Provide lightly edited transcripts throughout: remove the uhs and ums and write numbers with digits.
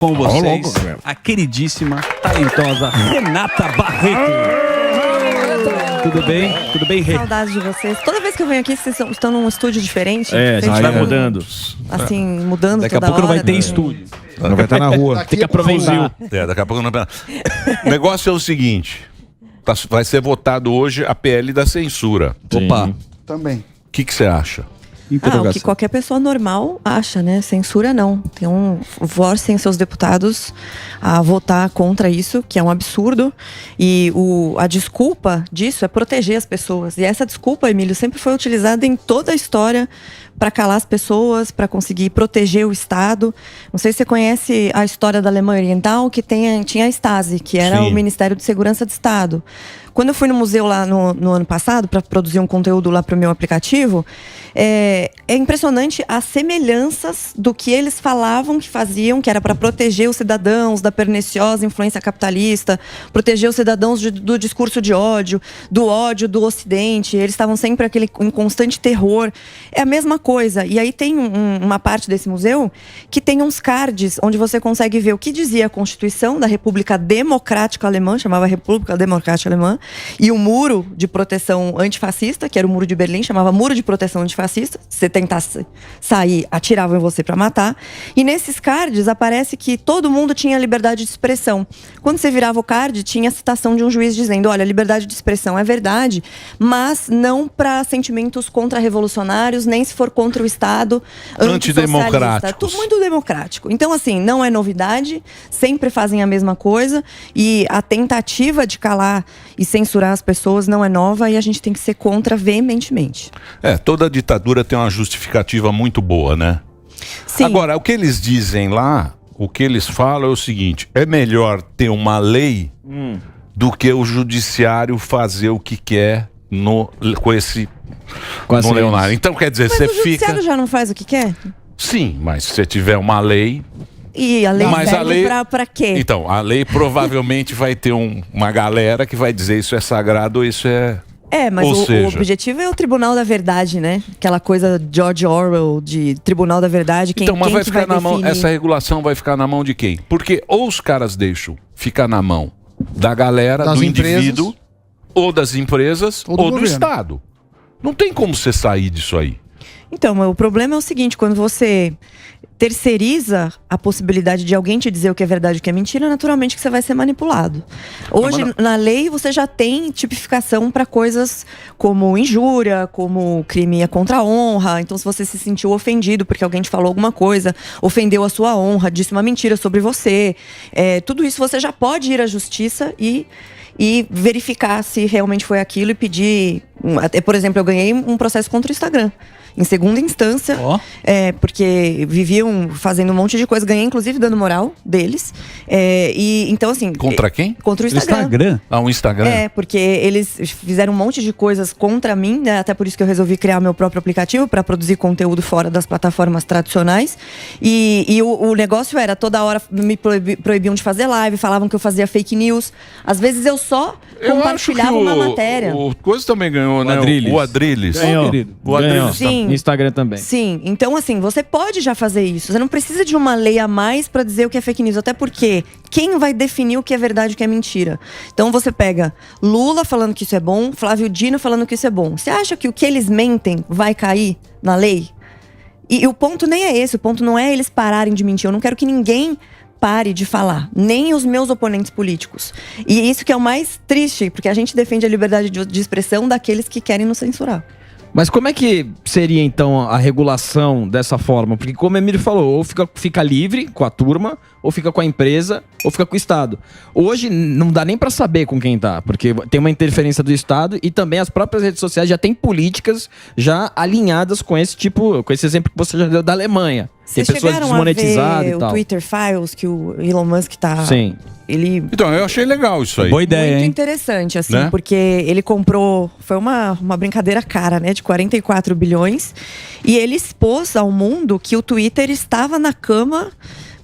Com vocês, a queridíssima, talentosa Renata Barreto. Tudo bem? Tudo bem, Rê? Saudades de vocês. Toda vez que eu venho aqui, vocês estão num estúdio diferente. É, a gente vai mudando. Assim, mudando Daqui a pouco não vai ter estúdio. Não vai estar na rua. Tem que aproveitar. Daqui a pouco não. O negócio é o seguinte: vai ser votado hoje a PL da censura. Sim. Opa. Também. O que você acha? O que qualquer pessoa normal acha, né? Censura não. Então, forcem seus deputados a votar contra isso, que é um absurdo. E a desculpa disso é proteger as pessoas. E essa desculpa, Emílio, sempre foi utilizada em toda a história para calar as pessoas, para conseguir proteger o Estado. Não sei se você conhece a história da Alemanha Oriental, que tinha a Stasi, que era o Ministério de Segurança de Estado. Quando eu fui no museu lá no ano passado, para produzir um conteúdo lá para o meu aplicativo, é impressionante as semelhanças do que eles falavam que faziam, que era para proteger os cidadãos da perniciosa influência capitalista, proteger os cidadãos do discurso de ódio do Ocidente. Eles estavam sempre em constante terror. É a mesma coisa. E aí tem uma parte desse museu que tem uns cards onde você consegue ver o que dizia a Constituição da República Democrática Alemã, chamava República Democrática Alemã, e o muro de proteção antifascista, que era o muro de Berlim, chamava Muro de Proteção Antifascista. Se você tentasse sair, atiravam em você para matar. E nesses cards aparece que todo mundo tinha liberdade de expressão. Quando você virava o card, tinha a citação de um juiz dizendo: olha, liberdade de expressão é verdade, mas não para sentimentos contra-revolucionários, nem se for contra o Estado antidemocrático. Tudo muito democrático. Então, assim, não é novidade, sempre fazem a mesma coisa, e a tentativa de calar e censurar as pessoas não é nova, e a gente tem que ser contra veementemente. Toda ditadura tem uma justificativa muito boa, né? Sim. Agora, o que eles dizem lá, o que eles falam é o seguinte: é melhor ter uma lei do que o judiciário fazer o que quer no Leonardo. Então, quer dizer, mas o judiciário já não faz o que quer? Sim, mas se você tiver uma lei... E a lei serve pra quê? Então, a lei provavelmente vai ter uma galera que vai dizer isso é sagrado ou isso é... Mas o objetivo é o Tribunal da Verdade, né? Aquela coisa George Orwell de Tribunal da Verdade. Mas vai ficar na mão, essa regulação vai ficar na mão de quem? Porque ou os caras deixam ficar na mão da galera, do indivíduo, ou das empresas, ou do Estado. Não tem como você sair disso aí. Então, o problema é o seguinte: quando você terceiriza a possibilidade de alguém te dizer o que é verdade e o que é mentira, naturalmente que você vai ser manipulado. Hoje, na lei, você já tem tipificação para coisas como injúria, como crime contra a honra. Então, se você se sentiu ofendido porque alguém te falou alguma coisa, ofendeu a sua honra, disse uma mentira sobre você, tudo isso você já pode ir à justiça e verificar se realmente foi aquilo e pedir... Por exemplo, eu ganhei um processo contra o Instagram. Em segunda instância, porque viviam fazendo um monte de coisa. Ganhei, inclusive, dano moral deles. Então, assim... Contra quem? Contra o Instagram. O Instagram? Porque eles fizeram um monte de coisas contra mim, né? Até por isso que eu resolvi criar meu próprio aplicativo para produzir conteúdo fora das plataformas tradicionais. E o negócio era, toda hora me proibiam de fazer live, falavam que eu fazia fake news. Às vezes eu só compartilhava uma matéria. O Coisa também ganhou, né? O Adrilles. Ganhou. O Adrilles. Sim. No Instagram também. Sim, então assim, você pode já fazer isso. Você não precisa de uma lei a mais para dizer o que é fake news. Até porque quem vai definir o que é verdade e o que é mentira? Então você pega Lula falando que isso é bom, Flávio Dino falando que isso é bom. Você acha que o que eles mentem vai cair na lei? E o ponto nem é esse. O ponto não é eles pararem de mentir. Eu não quero que ninguém pare de falar, nem os meus oponentes políticos. E isso que é o mais triste, porque a gente defende a liberdade de expressão daqueles que querem nos censurar. Mas como é que seria, então, a regulação dessa forma? Porque, como o Emílio falou, ou fica livre com a turma, ou fica com a empresa, ou fica com o Estado. Hoje, não dá nem pra saber com quem tá, porque tem uma interferência do Estado e também as próprias redes sociais já têm políticas já alinhadas com esse exemplo que você já deu da Alemanha. Vocês tem pessoas desmonetizadas e tal. O Twitter Files, que o Elon Musk tá... Sim. Então, eu achei legal isso aí. Boa ideia, muito interessante, assim, né? Porque ele comprou... Foi uma brincadeira cara, né? De 44 bilhões. E ele expôs ao mundo que o Twitter estava na cama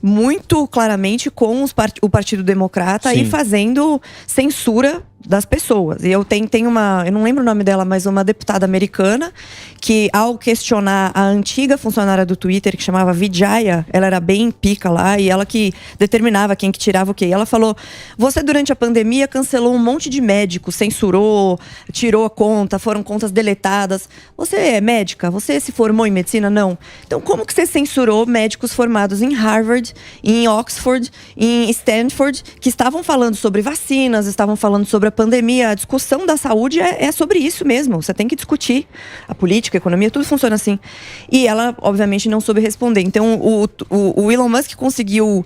muito claramente com o Partido Democrata e fazendo censura das pessoas. E eu tenho uma, eu não lembro o nome dela, mas uma deputada americana que, ao questionar a antiga funcionária do Twitter, que chamava Vijaya, ela era bem pica lá, e ela que determinava quem que tirava o quê. E ela falou: você durante a pandemia cancelou um monte de médicos, censurou, tirou a conta, foram contas deletadas. Você é médica? Você se formou em medicina? Não. Então como que você censurou médicos formados em Harvard, em Oxford, em Stanford, que estavam falando sobre vacinas, estavam falando sobre a pandemia? A discussão da saúde é sobre isso mesmo. Você tem que discutir. A política, a economia, tudo funciona assim. E ela, obviamente, não soube responder. Então, o Elon Musk conseguiu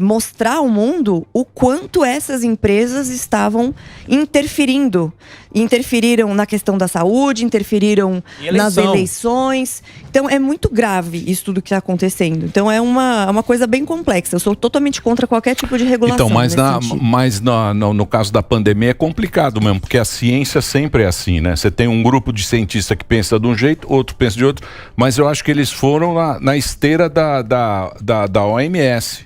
mostrar ao mundo o quanto essas empresas estavam interferindo. Interferiram na questão da saúde, interferiram nas eleições. Então, é muito grave isso tudo que está acontecendo. Então, é uma coisa bem complexa. Eu sou totalmente contra qualquer tipo de regulação. Então, mas no caso da pandemia é complicado mesmo, porque a ciência sempre é assim, né? Você tem um grupo de cientistas que pensa de um jeito, outro pensa de outro, mas eu acho que eles foram na esteira da OMS.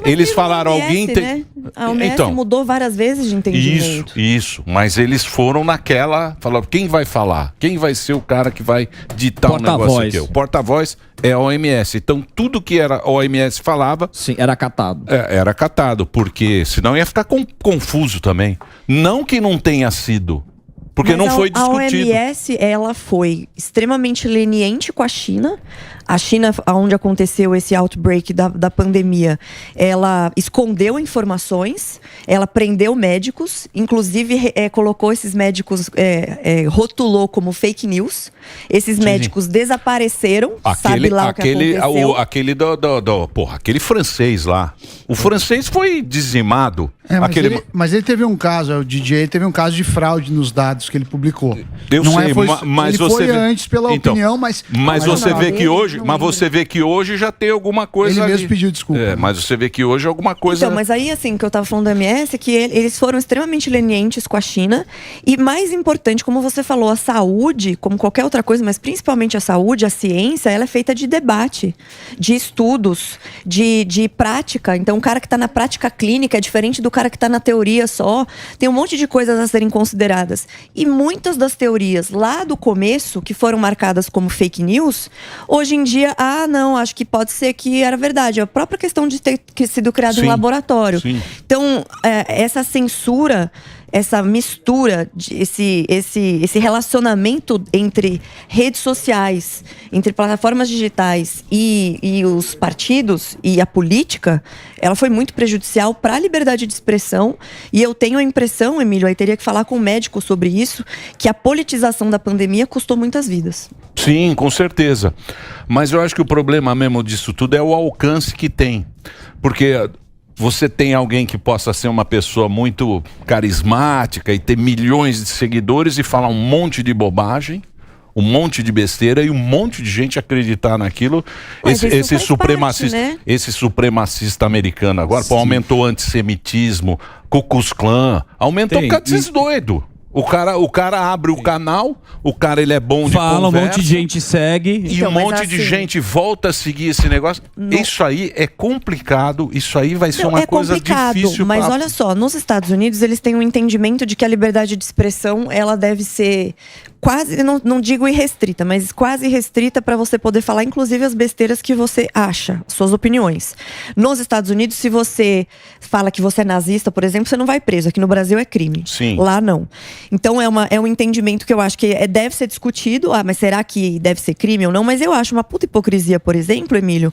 Mas eles falaram, OMS, alguém tem... né? A OMS mudou várias vezes de entendimento. Isso, mas eles foram naquela, falaram, quem vai falar? Quem vai ser o cara que vai ditar o negócio aqui? O porta-voz é a OMS. Então tudo que a OMS falava... Sim, era catado. Era catado, porque senão ia ficar confuso também. Não que não tenha sido, porque não foi discutido. A OMS, ela foi extremamente leniente com a China. A China, onde aconteceu esse outbreak da pandemia, ela escondeu informações, ela prendeu médicos, inclusive colocou esses médicos, rotulou como fake news. Esses médicos desapareceram, sabe lá o que aconteceu. Aquele francês lá. O francês foi dizimado. Mas ele teve um caso, o DJ teve um caso de fraude nos dados que ele publicou. Eu não sei, mas ele você foi antes pela opinião, mas você vê que hoje, mas você vê que hoje já tem alguma coisa ele ali. mesmo pediu desculpa. Mas você vê que hoje alguma coisa... Então, mas aí, assim, que eu tava falando da MS, é que eles foram extremamente lenientes com a China. E mais importante, como você falou, a saúde, como qualquer outra coisa, mas principalmente a saúde, a ciência, ela é feita de debate, de estudos, de prática. Então, o cara que tá na prática clínica é diferente do cara que tá na teoria só. Tem um monte de coisas a serem consideradas. E muitas das teorias lá do começo, que foram marcadas como fake news, hoje em dia, não, acho que pode ser que era verdade. A própria questão de ter sido criado em laboratório. Sim. Então, essa censura, essa mistura, esse relacionamento entre redes sociais, entre plataformas digitais e os partidos e a política, ela foi muito prejudicial para a liberdade de expressão. E eu tenho a impressão, Emílio, aí teria que falar com um médico sobre isso, que a politização da pandemia custou muitas vidas. Sim, com certeza. Mas eu acho que o problema mesmo disso tudo é o alcance que tem. Porque você tem alguém que possa ser uma pessoa muito carismática e ter milhões de seguidores e falar um monte de bobagem, um monte de besteira, e um monte de gente acreditar naquilo. Esse supremacista, parte, né? Esse supremacista americano agora, aumentou o antissemitismo, Ku Klux Klan, aumentou por esses doidos. O cara abre o canal, o cara ele é bom de conversa. Fala, um monte de gente segue. E um monte de gente volta a seguir esse negócio. Isso aí é complicado, isso aí vai ser uma coisa difícil. Mas olha só, nos Estados Unidos eles têm um entendimento de que a liberdade de expressão, ela deve ser quase, não digo irrestrita, mas quase restrita para você poder falar, inclusive, as besteiras que você acha, suas opiniões. Nos Estados Unidos, se você fala que você é nazista, por exemplo, você não vai preso. Aqui no Brasil é crime. Sim. Lá não. Então é um entendimento que eu acho que deve ser discutido. Mas será que deve ser crime ou não? Mas eu acho uma puta hipocrisia, por exemplo, Emílio,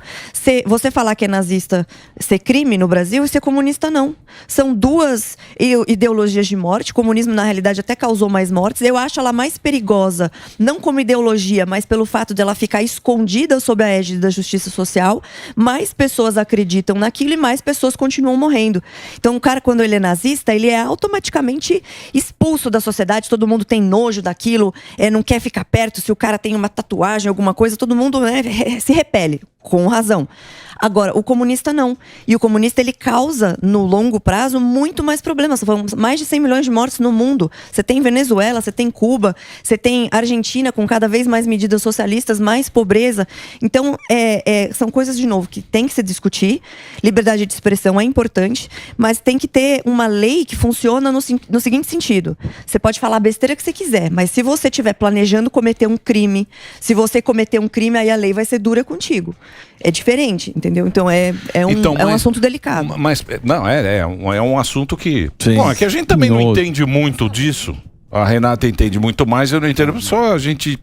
você falar que é nazista ser crime no Brasil e ser comunista não. São duas ideologias de morte. O comunismo, na realidade, até causou mais mortes. Eu acho ela mais perigosa, não como ideologia, mas pelo fato dela ficar escondida sob a égide da justiça social. Mais pessoas acreditam naquilo e mais pessoas continuam morrendo. Então o cara, quando ele é nazista, ele é automaticamente expulso da sociedade, todo mundo tem nojo daquilo, não quer ficar perto. Se o cara tem uma tatuagem, alguma coisa, todo mundo se repele, com razão. Agora, o comunista não. E o comunista, ele causa, no longo prazo, muito mais problemas. São mais de 100 milhões de mortos no mundo. Você tem Venezuela, você tem Cuba, você tem Argentina com cada vez mais medidas socialistas, mais pobreza. Então, são coisas, de novo, que tem que se discutir. Liberdade de expressão é importante, mas tem que ter uma lei que funciona no seguinte sentido. Você pode falar a besteira que você quiser, mas se você estiver planejando cometer um crime, se você cometer um crime, aí a lei vai ser dura contigo. É diferente, entendeu? Então é um assunto delicado. Mas não, é um assunto que... Sim. Bom, é que a gente também não entende muito disso. A Renata entende muito mais, eu não entendo. Só a gente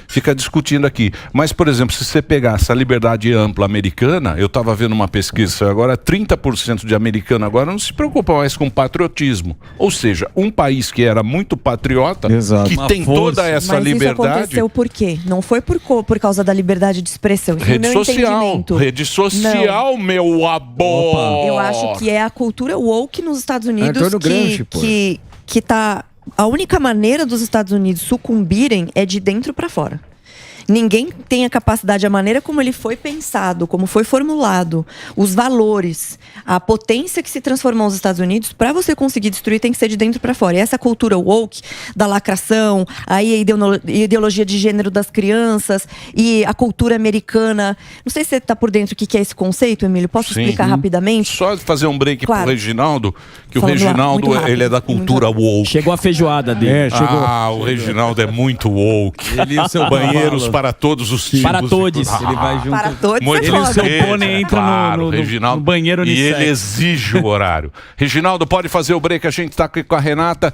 fica discutindo aqui. Mas, por exemplo, se você pegar essa liberdade ampla americana, eu estava vendo uma pesquisa agora, 30% de americano agora não se preocupa mais com patriotismo. Ou seja, um país que era muito patriota, Exato. que tem toda essa Mas liberdade... isso aconteceu por quê? Não foi por causa da liberdade de expressão. Isso Rede é o meu social, entendimento. rede social, Não. meu amor! Eu acho que é a cultura woke nos Estados Unidos Antônio Gramsci, pô. que tá... A única maneira dos Estados Unidos sucumbirem é de dentro para fora. Ninguém tem a capacidade, a maneira como ele foi pensado, como foi formulado, os valores, a potência que se transformou os Estados Unidos, para você conseguir destruir tem que ser de dentro para fora. E essa cultura woke, da lacração, aí a ideologia de gênero das crianças e a cultura americana. Não sei se você está por dentro o que é esse conceito, Emílio. Posso explicar rapidamente? Só fazer um break Claro. pro Reginaldo, que Falando o Reginaldo, muito rápido, ele é da cultura woke. Chegou a feijoada dele. O Reginaldo é muito woke. Ele e o seu Banheiros cavalo. para todos os tipos. Para todos. Ele vai junto. Para todos, Muito você Ele e o pode. seu pônei entram no Reginaldo, banheiro e unissex. ele exige o horário. Reginaldo, pode fazer o break, a gente tá aqui com a Renata,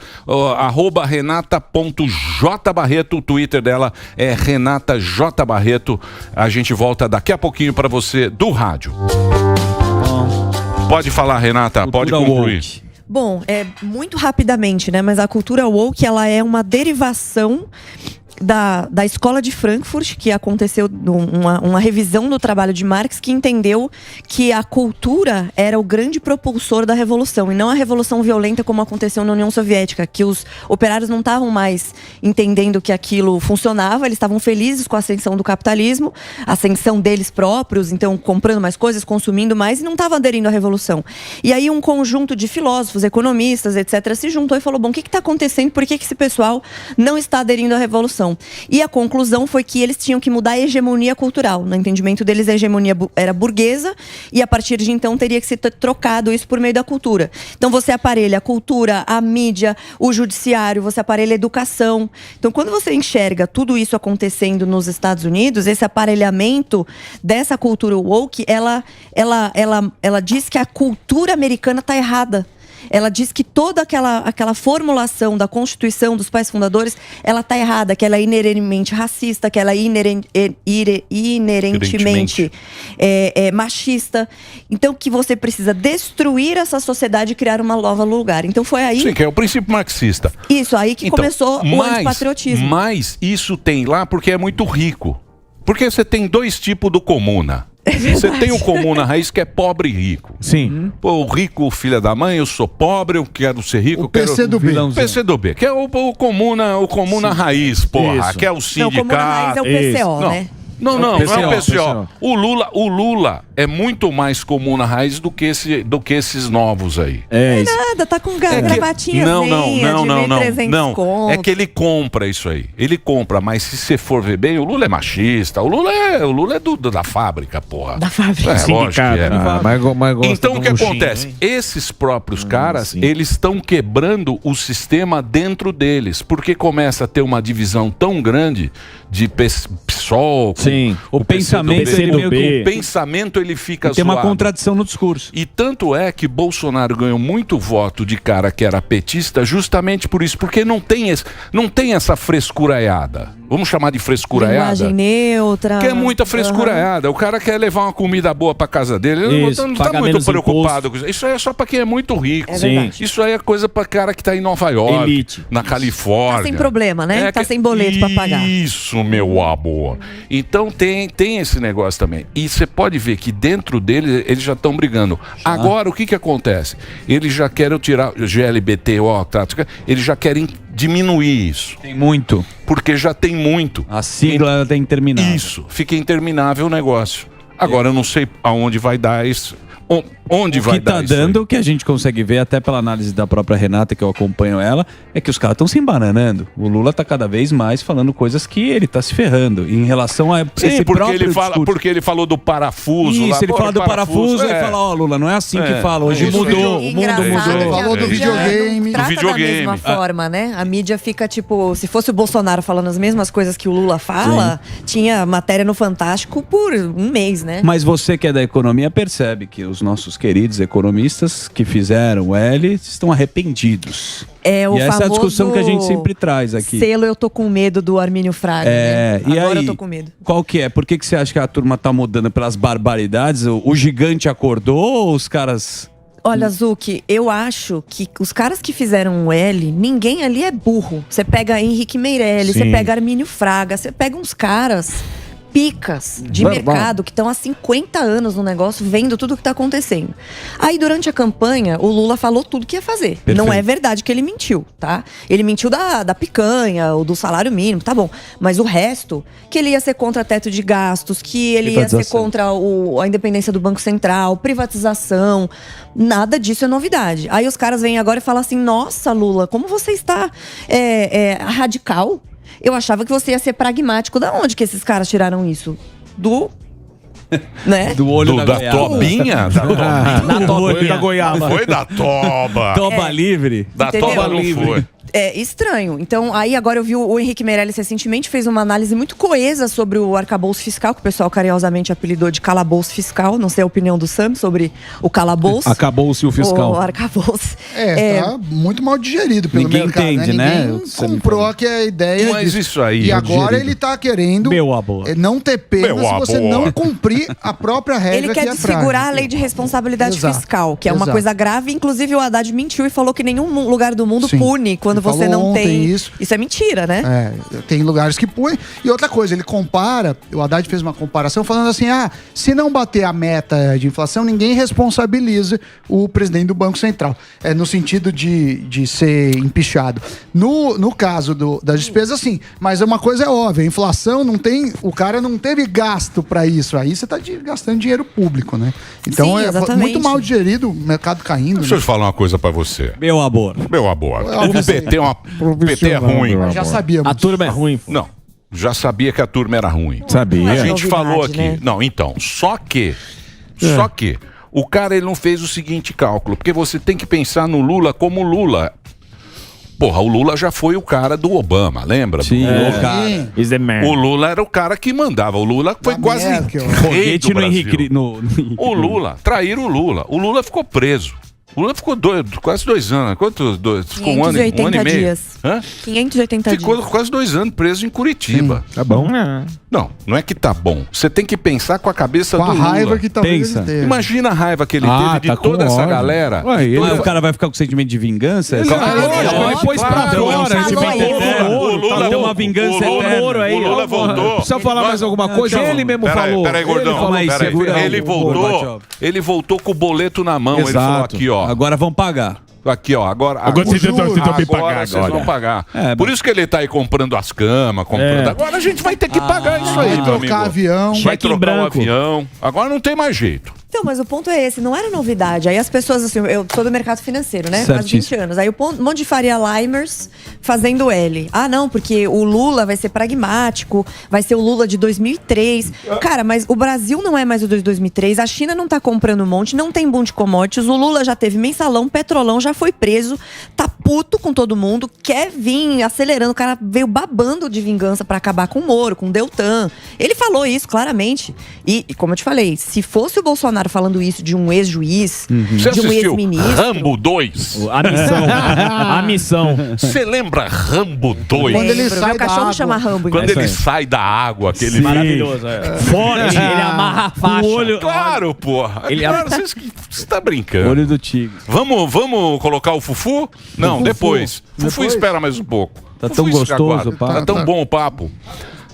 @renata.jbarreto, o Twitter dela é Renata J. Barreto. A gente volta daqui a pouquinho para você do rádio. Pode falar, Renata, pode concluir. Woke. Bom, muito rapidamente, né? Mas a cultura woke, ela é uma derivação da escola de Frankfurt, que aconteceu uma revisão do trabalho de Marx, que entendeu que a cultura era o grande propulsor da revolução, e não a revolução violenta como aconteceu na União Soviética, que os operários não estavam mais entendendo que aquilo funcionava, eles estavam felizes com a ascensão do capitalismo, a ascensão deles próprios, então comprando mais coisas, consumindo mais, e não estavam aderindo à revolução. E aí um conjunto de filósofos, economistas, etc., se juntou e falou, bom, o que está acontecendo? Por que esse pessoal não está aderindo à revolução? E a conclusão foi que eles tinham que mudar a hegemonia cultural. No entendimento deles, a hegemonia era burguesa, e a partir de então teria que ser trocado isso por meio da cultura. Então você aparelha a cultura, a mídia, o judiciário, você aparelha a educação. Então quando você enxerga tudo isso acontecendo nos Estados Unidos, esse aparelhamento dessa cultura woke, ela diz que a cultura americana está errada. Ela diz que toda aquela formulação da Constituição dos pais fundadores, ela está errada, que ela é inerentemente racista, que ela é inerentemente machista. Então, que você precisa destruir essa sociedade e criar uma nova lugar. Então, foi aí... Sim, que é o princípio marxista. Isso, aí que começou o antipatriotismo. Mas isso tem lá porque é muito rico. Porque você tem dois tipos do comuna. Você tem o comuna raiz, que é pobre e rico. Sim. Pô, o rico, filha da mãe, eu sou pobre, eu quero ser rico. O PC do B. PC do B, que é o comuna raiz, porra. Isso. Que é o Não, sindicato. o comuna raiz é o PCO, né? Não, não é o PCO. PCO. O Lula é muito mais comum na raiz do que esses novos aí. É isso. Nada, tá com gravatinha Não. conto. É que ele compra isso aí. Ele compra, mas se você for ver bem, o Lula é machista. O Lula é da fábrica, porra. Da fábrica. É, lógico que é. Então o que buchinho, acontece? hein? Esses próprios caras, sim. eles estão quebrando o sistema dentro deles, porque começa a ter uma divisão tão grande de PSOL. Sim, o pensamento PCdoB, ele meio que... o pensamento ele fica Tem uma zoado. contradição no discurso. E tanto é que Bolsonaro ganhou muito voto de cara que era petista justamente por isso, porque não tem essa frescuraiada. Vamos chamar de frescuraiada? Linguagem neutra. Que é muita frescuraiada. O cara quer levar uma comida boa pra casa dele. Ele Isso, não tá pagar muito menos preocupado com isso. Isso aí é só pra quem é muito rico. É verdade. Isso aí é coisa pra cara que tá em Nova York, Elite. na Califórnia. Tá sem problema, né? Tá sem boleto pra pagar. Isso, meu amor. Então tem esse negócio também. E você pode ver que dentro dele eles já estão brigando. Agora, o que acontece? Eles já querem tirar o GLBTO, eles já querem diminuir isso. Tem muito. Porque já tem muito. A sigla tem que terminar. Isso, fica interminável o negócio. Agora eu não sei aonde vai dar isso. Onde vai dar isso? O que tá dando, o que a gente consegue ver, até pela análise da própria Renata, que eu acompanho ela, é que os caras estão se embananando. O Lula tá cada vez mais falando coisas que ele tá se ferrando. Em relação a esse próprio discurso. Porque ele falou do parafuso. Isso, lá, ele fala do parafuso e fala, ó, Lula, não é assim que fala. Hoje mudou, o mundo mudou. Ele falou do videogame. Trata da mesma forma, né? A mídia fica tipo, se fosse o Bolsonaro falando as mesmas coisas que o Lula fala, tinha matéria no Fantástico por um mês, né? Mas você que é da economia percebe que os nossos queridos economistas que fizeram o L estão arrependidos. É o e essa é a discussão que a gente famoso sempre traz aqui. Selo eu tô com medo do Armínio Fraga, né? E Agora aí, eu tô com medo. qual que é? Por que você acha que a turma tá mudando pelas barbaridades? O gigante acordou ou os caras... Olha, Zuki, eu acho que os caras que fizeram o L, ninguém ali é burro. Você pega Henrique Meirelles, você pega Armínio Fraga, você pega uns caras picas de mercado que estão há 50 anos no negócio, vendo tudo o que está acontecendo. Aí, durante a campanha, o Lula falou tudo que ia fazer. Perfeito. Não é verdade que ele mentiu, tá? Ele mentiu da picanha, ou do salário mínimo, tá bom. Mas o resto, que ele ia ser contra teto de gastos, que ele ia ser contra a independência do Banco Central, privatização, nada disso é novidade. Aí os caras vêm agora e falam assim, nossa, Lula, como você está radical? Eu achava que você ia ser pragmático. Da onde que esses caras tiraram isso? Né? Do olho da tobinha? Da olho da goiaba. Não foi da toba. Toba livre? Da toba não foi. É estranho. Então, aí agora eu vi o Henrique Meirelles recentemente fez uma análise muito coesa sobre o arcabouço fiscal, que o pessoal carinhosamente apelidou de calabouço fiscal. Não sei a opinião do Sam sobre o calabouço. Acabou-se o fiscal. O arcabouço. Tá muito mal digerido pelo Ninguém mercado. entende, né? né? Ninguém comprou que a ideia Mas disso. isso aí. E agora ele tá querendo não ter pena se você não cumprir a própria regra. Ele quer desfigurar a lei de responsabilidade fiscal, que é uma coisa grave. Inclusive, o Haddad mentiu e falou que nenhum lugar do mundo pune quando você não tem. Isso é mentira, né? Tem lugares que põe. E outra coisa, ele compara, o Haddad fez uma comparação falando assim, se não bater a meta de inflação, ninguém responsabiliza o presidente do Banco Central. No sentido de ser empichado. No caso das despesas, sim. Mas uma coisa é óbvia, a inflação não tem, o cara não teve gasto para isso. Aí você tá gastando dinheiro público, né? Então sim, muito mal digerido, o mercado caindo. Deixa eu te falar uma coisa para você. Meu amor. O PT é ruim. Já sabíamos. A turma é ruim. Não, já sabia que a turma era ruim. Sabia. A gente falou aqui. Né? Não, então, só que o cara ele não fez o seguinte cálculo, porque você tem que pensar no Lula como Lula. Porra, o Lula já foi o cara do Obama, lembra? Sim, o Lula era o cara que mandava. O Lula foi quase rei do Brasil. O Lula, traíram o Lula. O Lula ficou preso. O Lula ficou quase 2 anos. Quanto? Ficou um ano e meio? Dias. 580 dias. Ficou quase 2 anos preso em Curitiba. Tá bom? Não é que tá bom. Você tem que pensar com a cabeça do Lula. Com a raiva que talvez ele teve. Imagina a raiva que ele teve de toda essa galera. O cara vai ficar com sentimento de vingança? Ele pôs pra fora. O Lula tem uma vingança eterna. O Lula voltou. Precisa falar mais alguma coisa? Ele mesmo falou. Peraí, gordão. Ele voltou com o boleto na mão. Ele falou aqui, ó. Agora vão pagar. Aqui, ó, agora vocês vão pagar. Por isso que ele tá aí comprando as camas, comprando. Agora a gente vai ter que pagar isso aí, meu amigo. Avião. Vai trocar o avião. Agora não tem mais jeito. Então, mas o ponto é esse, não era novidade. Aí as pessoas, assim, eu sou do mercado financeiro, né? Quase 20 anos. Aí um monte de Faria Limers fazendo L. Não, porque o Lula vai ser pragmático, vai ser o Lula de 2003. Cara, mas o Brasil não é mais o de 2003, a China não tá comprando um monte, não tem boom de commodities, o Lula já teve mensalão, petrolão, já foi preso, tá puto com todo mundo, quer vir acelerando, o cara veio babando de vingança pra acabar com o Moro, com o Deltan. Ele falou isso claramente. E como eu te falei, se fosse o Bolsonaro falando isso de um ex-juiz, de um ex-ministro... Rambo 2? A missão. A missão. Você lembra Rambo 2? Quando ele sai meu cachorro chama Rambo. Quando ele sai da água, aquele... Maravilhoso, Forte. Ele amarra a faixa. Claro, porra. Claro, você tá brincando. Olho do tigre. Vamos colocar o Fufu? Não, depois. Fufu espera mais um pouco. Tá tão gostoso o papo. Tá tão bom o papo.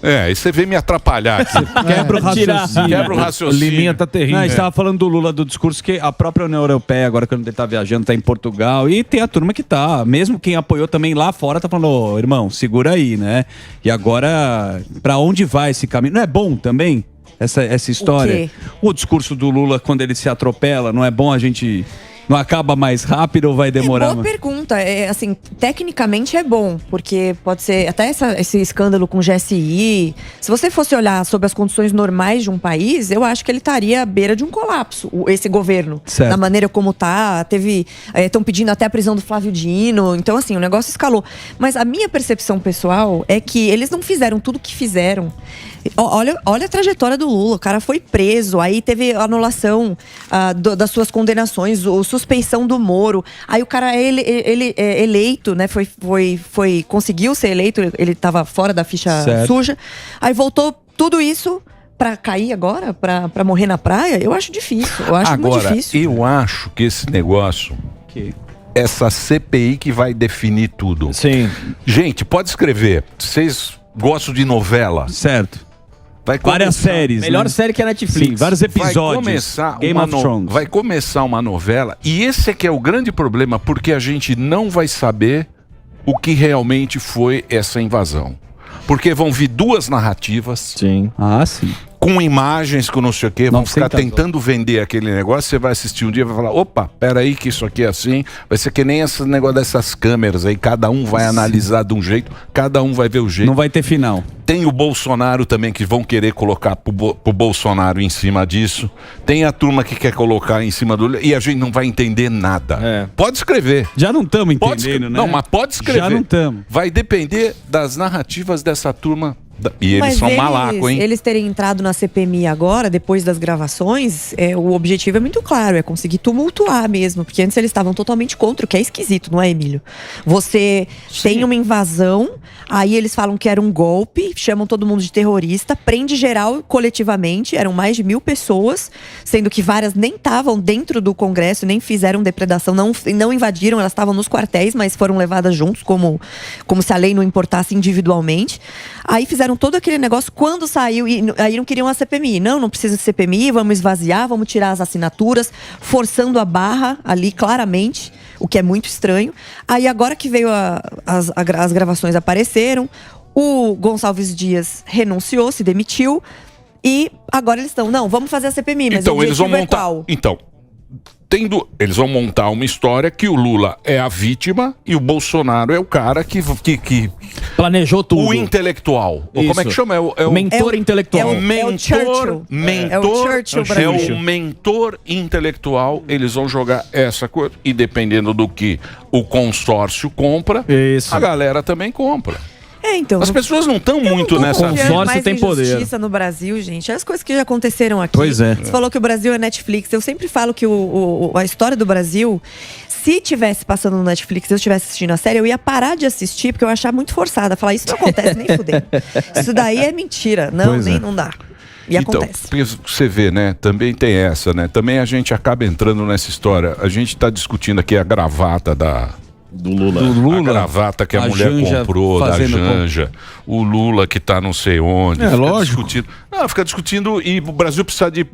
E você veio me atrapalhar aqui. Quebra o raciocínio. Quebra o raciocínio. O Liminha tá terrível. Não, a gente tava falando do Lula, do discurso que a própria União Europeia, agora quando ele tá viajando, tá em Portugal. E tem a turma que tá. Mesmo quem apoiou também lá fora, tá falando, irmão, segura aí, né? E agora, pra onde vai esse caminho? Não é bom também? essa história? O discurso do Lula, quando ele se atropela, não é bom a gente... Não acaba mais rápido ou vai demorar? Boa pergunta. Assim, tecnicamente é bom, porque pode ser até esse escândalo com o GSI. Se você fosse olhar sobre as condições normais de um país, eu acho que ele estaria à beira de um colapso, esse governo. Certo. Da maneira como tá. Estão pedindo até a prisão do Flávio Dino. Então, assim, o negócio escalou. Mas a minha percepção pessoal é que eles não fizeram tudo o que fizeram. Olha a trajetória do Lula. O cara foi preso, aí teve anulação das suas condenações, suspeição do Moro. Aí o cara ele é eleito, né? Conseguiu ser eleito, ele estava fora da ficha suja. Aí voltou tudo isso pra cair agora, pra morrer na praia. Eu acho difícil. Eu acho muito difícil. Eu acho que esse negócio, essa CPI que vai definir tudo. Sim. Gente, pode escrever. Vocês gostam de novela? Certo. Várias séries. Melhor série que a Netflix. Sim, vários episódios. Vai começar uma novela. E esse é que é o grande problema, porque a gente não vai saber o que realmente foi essa invasão. Porque vão vir duas narrativas. Sim. Sim. Com imagens, com não sei o quê, vão ficar tentando vender aquele negócio. Você vai assistir um dia e vai falar: opa, peraí, que isso aqui é assim. Vai ser que nem esse negócio dessas câmeras aí. Cada um vai analisar de um jeito, cada um vai ver o jeito. Não vai ter final. Tem o Bolsonaro também, que vão querer colocar pro Bolsonaro em cima disso. Tem a turma que quer colocar em cima do... E a gente não vai entender nada. Pode escrever. Já não estamos entendendo, né? Não, mas pode escrever. Já não estamos. Vai depender das narrativas dessa turma. E eles são malacos, hein? Eles terem entrado na CPMI agora, depois das gravações, o objetivo é muito claro, é conseguir tumultuar mesmo. Porque antes eles estavam totalmente contra, o que é esquisito, não é, Emílio? Você tem uma invasão, aí eles falam que era um golpe, chamam todo mundo de terrorista, prende geral coletivamente, eram mais de 1000 pessoas, sendo que várias nem estavam dentro do Congresso, nem fizeram depredação, não invadiram, elas estavam nos quartéis, mas foram levadas juntos, como se a lei não importasse individualmente. Aí fizeram todo aquele negócio, quando saiu, e aí não queriam a CPMI. Não precisa de CPMI, vamos esvaziar, vamos tirar as assinaturas, forçando a barra ali claramente, o que é muito estranho. Aí agora que veio as gravações apareceram, o Gonçalves Dias renunciou, se demitiu, e agora eles estão, vamos fazer a CPMI, mas então, o eles vão montar, qual? Então, eles vão montar uma história que o Lula é a vítima e o Bolsonaro é o cara que planejou tudo. O intelectual. Como é que chama? É o mentor intelectual. É o Churchill. É o mentor intelectual. Eles vão jogar essa coisa. E dependendo do que o consórcio compra, a galera também compra. Então. As pessoas não estão muito nessa... O consórcio tem poder. Injustiça no Brasil, gente. As coisas que já aconteceram aqui. Pois é. Você falou que o Brasil é Netflix. Eu sempre falo que a história do Brasil, se tivesse passando no Netflix, eu estivesse assistindo a série, eu ia parar de assistir, porque eu ia achar muito forçada. Falar, isso não acontece nem fudendo. Isso daí é mentira. Não dá. E então, acontece. Você vê, né? Também tem essa, né? Também a gente acaba entrando nessa história. A gente está discutindo aqui a gravata do Lula. A gravata que a mulher comprou, da Janja. O Lula que tá não sei onde. Lógico. Fica discutindo e o Brasil precisa de...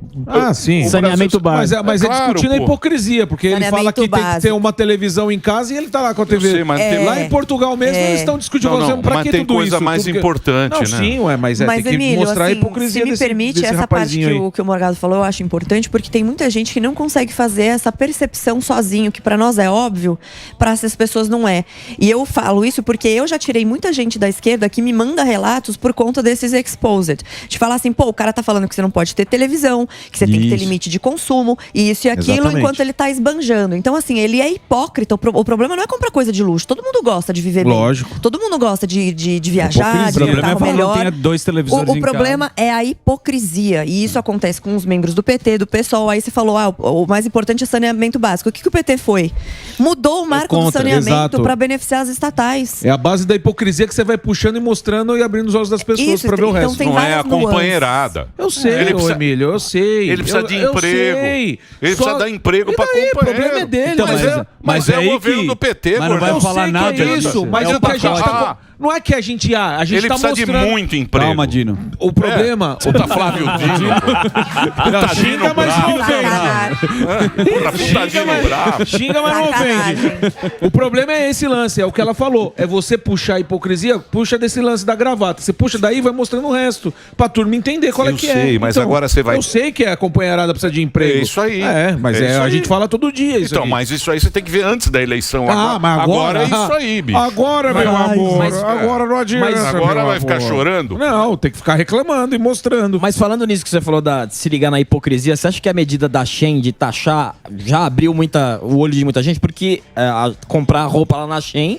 sim. Saneamento básico. Mas é discutindo a hipocrisia, porque ele fala que tem que ter uma televisão em casa e ele tá lá com a TV. Sei, mas lá em Portugal mesmo eles estão discutindo pra que tudo isso? Mas tem coisa mais importante, né? Sim, mas tem que Emílio, mostrar a hipocrisia se me permite, desse essa parte que o Morgado falou, eu acho importante, porque tem muita gente que não consegue fazer essa percepção sozinho, que pra nós é óbvio, pra essas pessoas não é. E eu falo isso porque eu já tirei muita gente da esquerda que me manda relatos por conta desses exposed. De falar assim, o cara tá falando que você não pode ter televisão, que você tem que ter limite de consumo, e isso e aquilo, enquanto ele tá esbanjando. Então, assim, ele é hipócrita. O problema não é comprar coisa de luxo. Todo mundo gosta de viver bem. Todo mundo gosta de viajar, de ter um carro melhor. O problema é a hipocrisia. E isso acontece com os membros do PT, do PSOL. Aí você falou, o mais importante é saneamento básico. O que o PT foi? Mudou o marco do saneamento para beneficiar as estatais. É a base da hipocrisia que você vai puxando e mostrando e abrindo os olhos das pessoas para ver o resto. Não é a companheirada. Eu sei, Emílio, eu sei. Ele precisa de emprego. Ele precisa dar emprego para companheiro. O problema é dele. Mas é o governo do PT, mas não vai falar nada disso. Mas o que a gente tá... Não é que a gente Ele tá precisa de mostrando... muito emprego. Calma, Dino. O problema... Puta Flávio Dino. Puta Xinga, mas não ofende. Puta Dino bravo. Xinga, mas não ofende. O problema é esse lance, é o que ela falou. É você puxar a hipocrisia, puxa desse lance da gravata. Você puxa daí e vai mostrando o resto. Pra turma entender qual é que é. Eu sei, mas agora você vai... Eu sei que a companheirada precisa de emprego. É isso aí. Mas É isso a aí. gente fala todo dia isso Então, aí. mas isso aí você tem que ver antes da eleição. Mas agora é isso aí, bicho. Agora, meu amor. Agora não adianta. Mas agora meu vai ficar amor. chorando? Não, tem que ficar reclamando e mostrando. Mas falando nisso que você falou de se ligar na hipocrisia, você acha que a medida da Shein de taxar já abriu o olho de muita gente? Porque comprar roupa lá na Shein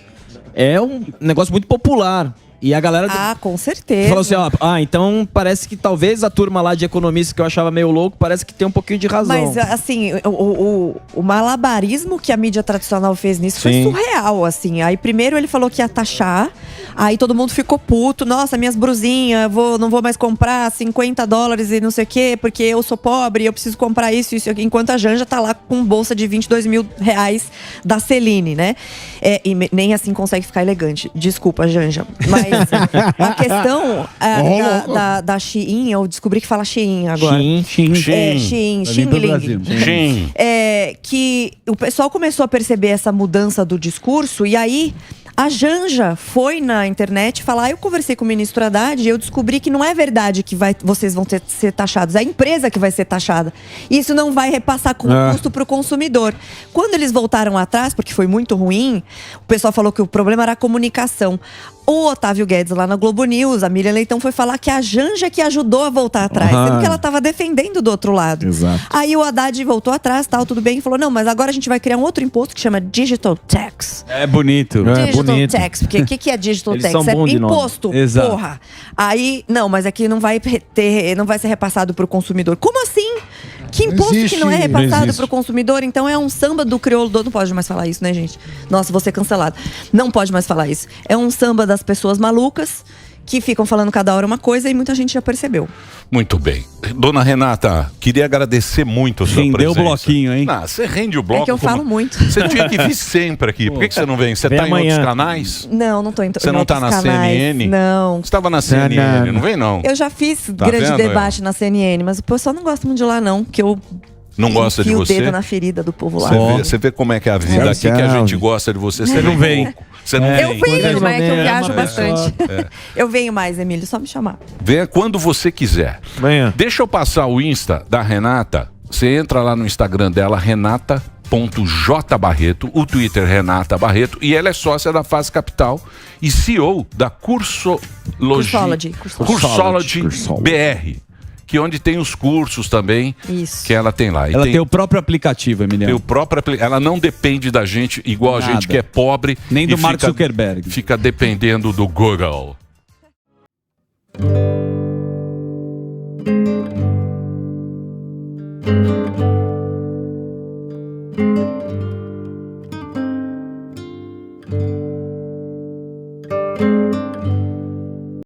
é um negócio muito popular. E a galera com certeza. falou assim, então parece que talvez a turma lá de economistas que eu achava meio louco, parece que tem um pouquinho de razão. Mas, assim, o malabarismo que a mídia tradicional fez nisso foi Sim. surreal, assim. Aí, primeiro, ele falou que ia taxar. Aí, todo mundo ficou puto. Nossa, minhas brusinhas, não vou mais comprar $50 e não sei o quê, porque eu sou pobre, eu preciso comprar isso e aqui. Enquanto a Janja tá lá com bolsa de R$22 mil da Celine, né? E nem assim consegue ficar elegante. Desculpa, Janja. Mas a questão da Shein, eu descobri que fala Shein agora. Shein. Shein, Xing. Que o pessoal começou a perceber essa mudança do discurso e aí a Janja foi na internet falar, eu conversei com o ministro Haddad e eu descobri que não é verdade que vocês vão ser taxados, é a empresa que vai ser taxada. Isso não vai repassar com custo para o consumidor. Quando eles voltaram atrás, porque foi muito ruim, o pessoal falou que o problema era a comunicação. O Otávio Guedes lá na Globo News, a Miriam Leitão foi falar que a Janja que ajudou a voltar atrás, sendo que ela estava defendendo do outro lado. Exato. Aí o Haddad voltou atrás, tudo bem, e falou, não, mas agora a gente vai criar um outro imposto que chama Digital Tax. É bonito. Digital Tax, porque o que é Digital Eles Tax? são bons de nome. Imposto, Exato. porra. Aí, não, mas aqui não vai ser repassado pro consumidor. Como assim? Que imposto que não é repassado pro consumidor? Então é um samba do crioulo, não pode mais falar isso, né, gente? Nossa, vou ser cancelado. Não pode mais falar isso. É um samba das pessoas malucas que ficam falando cada hora uma coisa e muita gente já percebeu. Muito bem. Dona Renata, queria agradecer muito a sua presença. Rendeu o bloquinho, hein? Não, você rende o bloco. É que eu falo muito. Você tinha que vir sempre aqui. Por que você não vem? Você Vem tá em amanhã. outros canais? Não tô em Você não tá na CNN? Não. Você estava na CNN, não vem não? Eu já fiz Tá grande vendo, debate na CNN, mas o pessoal não gosta muito de lá, não. Que eu Não gosta de enfio você? o dedo na ferida do povo lá. Você vê como é que é a vida aqui, que a gente gosta de você. Você não vem. Você não Eu vem. venho, mas é que eu viajo É. bastante. Eu venho mais, Emílio, só me chamar. Venha quando você quiser. Venha. Deixa eu passar o Insta da Renata. Você entra lá no Instagram dela, renata.jbarreto, o Twitter Renata Barreto, e ela é sócia da Fase Capital e CEO da Cursology BR, que é onde tem os cursos também. Isso. Que ela tem lá. E Ela tem o próprio aplicativo, Emiliano. ela não depende da gente igual a Nada. gente que é pobre. Nem do e Mark Zuckerberg. Fica dependendo do Google.